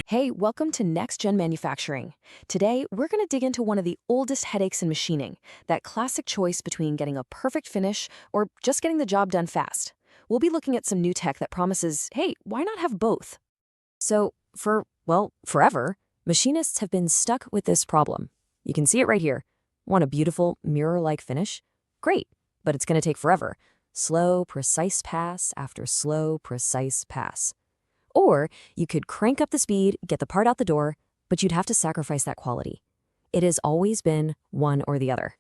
Hey, welcome to Next Gen Manufacturing. Today, we're going to dig into one of the oldest headaches in machining, that classic choice between getting a perfect finish or just getting the job done fast. We'll be looking at some new tech that promises, hey, why not have both? Forever, machinists have been stuck with this problem. You can see it right here. Want a beautiful, mirror-like finish? Great, but it's going to take forever. Slow, precise pass after slow, precise pass. Or you could crank up the speed, get the part out the door, but you'd have to sacrifice that quality. It has always been one or the other.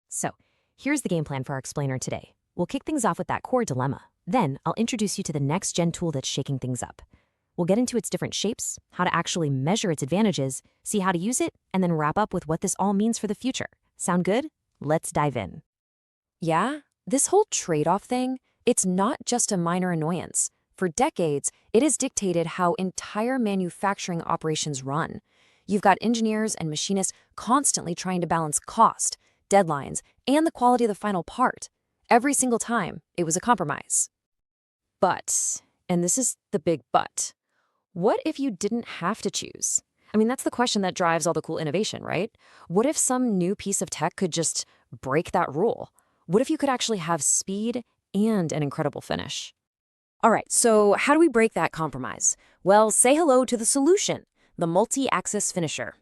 So, here's the game plan for our explainer today. We'll kick things off with that core dilemma. Then, I'll introduce you to the next-gen tool that's shaking things up. We'll get into its different shapes, how to actually measure its advantages, see how to use it, and then wrap up with what this all means for the future. Sound good? Let's dive in. Yeah, this whole trade-off thing, it's not just a minor annoyance. For decades, it has dictated how entire manufacturing operations run. You've got engineers and machinists constantly trying to balance cost, deadlines, and the quality of the final part. Every single time, it was a compromise. But, and this is the big but, what if you didn't have to choose? I mean, that's the question that drives all the cool innovation, right? What if some new piece of tech could just break that rule? What if you could actually have speed and an incredible finish? All right, so how do we break that compromise? Well, say hello to the solution, the multi-axis finisher.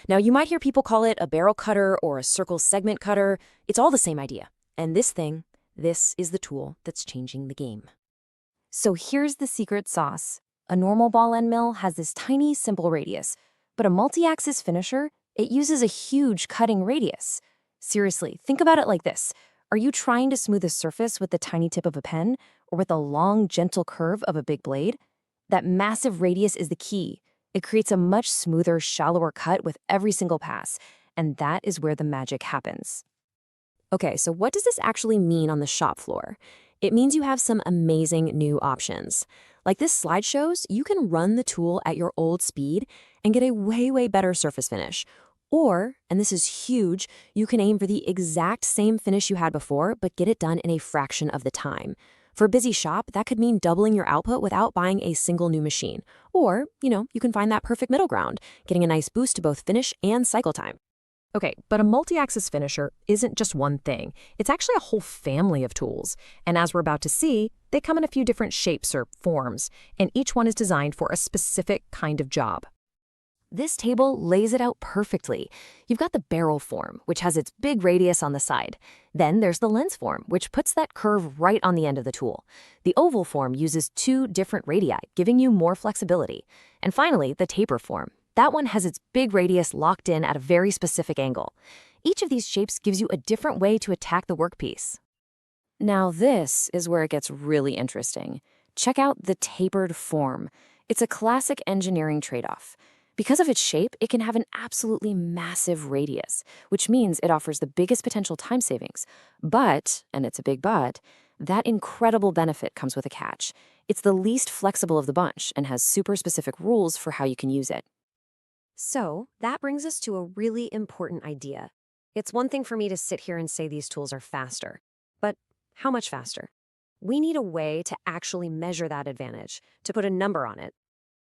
Now, you might hear people call it a barrel cutter or a circle segment cutter. It's all the same idea. And this is the tool that's changing the game. So here's the secret sauce. A normal ball end mill has this tiny, simple radius, but a multi-axis finisher, it uses a huge cutting radius. Seriously, think about it like this. Are you trying to smooth a surface with the tiny tip of a pen or with a long, gentle curve of a big blade? That massive radius is the key. It creates a much smoother, shallower cut with every single pass, and that is where the magic happens. Okay, so what does this actually mean on the shop floor? It means you have some amazing new options. Like this slide shows, you can run the tool at your old speed and get a way better surface finish. Or, and this is huge, you can aim for the exact same finish you had before, but get it done in a fraction of the time. For a busy shop, that could mean doubling your output without buying a single new machine. Or, you can find that perfect middle ground, getting a nice boost to both finish and cycle time. Okay, but a multi-axis finisher isn't just one thing. It's actually a whole family of tools. And as we're about to see, they come in a few different shapes or forms, and each one is designed for a specific kind of job. This table lays it out perfectly. You've got the barrel form, which has its big radius on the side. Then there's the lens form, which puts that curve right on the end of the tool. The oval form uses two different radii, giving you more flexibility. And finally, the taper form. That one has its big radius locked in at a very specific angle. Each of these shapes gives you a different way to attack the workpiece. Now this is where it gets really interesting. Check out the tapered form. It's a classic engineering trade-off. Because of its shape, it can have an absolutely massive radius, which means it offers the biggest potential time savings. But, and it's a big but, that incredible benefit comes with a catch. It's the least flexible of the bunch and has super specific rules for how you can use it. So, that brings us to a really important idea. It's one thing for me to sit here and say these tools are faster, but how much faster? We need a way to actually measure that advantage, to put a number on it,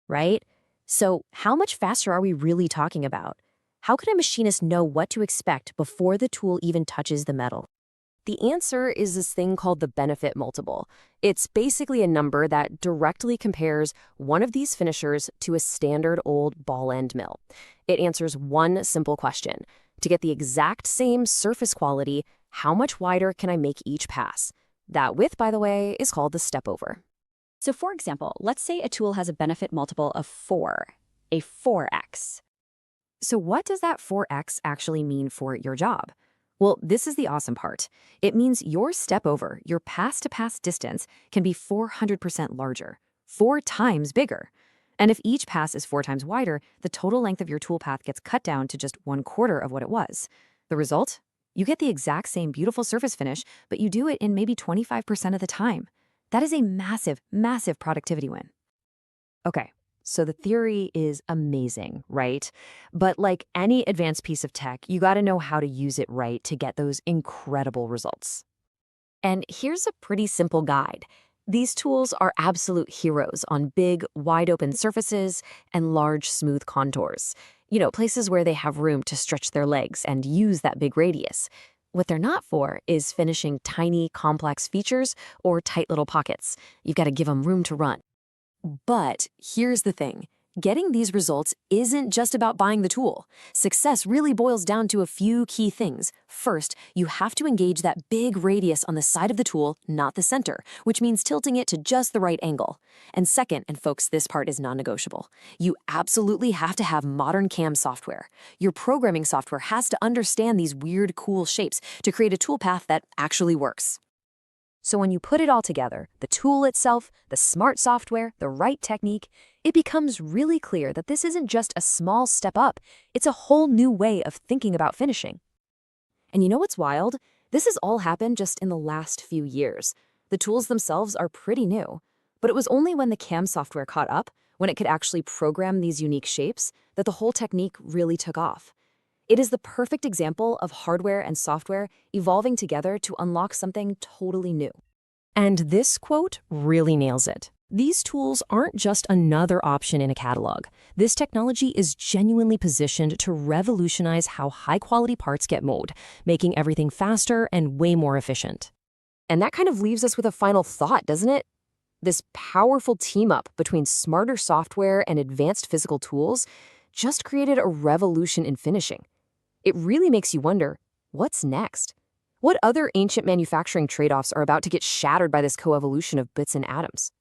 right? So how much faster are we really talking about? How can a machinist know what to expect before the tool even touches the metal? The answer is this thing called the benefit multiple. It's basically a number that directly compares one of these finishers to a standard old ball end mill. It answers one simple question. To get the exact same surface quality, how much wider can I make each pass? That width, by the way, is called the step over. So for example, let's say a tool has a benefit multiple of 4, a 4x. So what does that 4x actually mean for your job? Well, this is the awesome part. It means your step over, your pass-to-pass distance, can be 400% larger, 4 times bigger. And if each pass is 4 times wider, the total length of your tool path gets cut down to just 1/4 of what it was. The result? You get the exact same beautiful surface finish, but you do it in maybe 25% of the time. That is a massive productivity win. Okay, so the theory is amazing, right? But like any advanced piece of tech, you gotta know how to use it right to get those incredible results. And here's a pretty simple guide. These tools are absolute heroes on big, wide-open surfaces and large, smooth contours. Places where they have room to stretch their legs and use that big radius. What they're not for is finishing tiny, complex features or tight little pockets. You've got to give them room to run. But here's the thing. Getting these results isn't just about buying the tool. Success really boils down to a few key things. First, you have to engage that big radius on the side of the tool, not the center, which means tilting it to just the right angle. And second, and folks, this part is non-negotiable, you absolutely have to have modern CAM software. Your programming software has to understand these weird, cool shapes to create a toolpath that actually works. So when you put it all together, the tool itself, the smart software, the right technique, it becomes really clear that this isn't just a small step up, it's a whole new way of thinking about finishing. And you know what's wild? This has all happened just in the last few years. The tools themselves are pretty new, but it was only when the CAM software caught up, when it could actually program these unique shapes, that the whole technique really took off. It is the perfect example of hardware and software evolving together to unlock something totally new. And this quote really nails it. These tools aren't just another option in a catalog. This technology is genuinely positioned to revolutionize how high-quality parts get made, making everything faster and way more efficient. And that kind of leaves us with a final thought, doesn't it? This powerful team-up between smarter software and advanced physical tools just created a revolution in finishing. It really makes you wonder, what's next? What other ancient manufacturing trade-offs are about to get shattered by this coevolution of bits and atoms?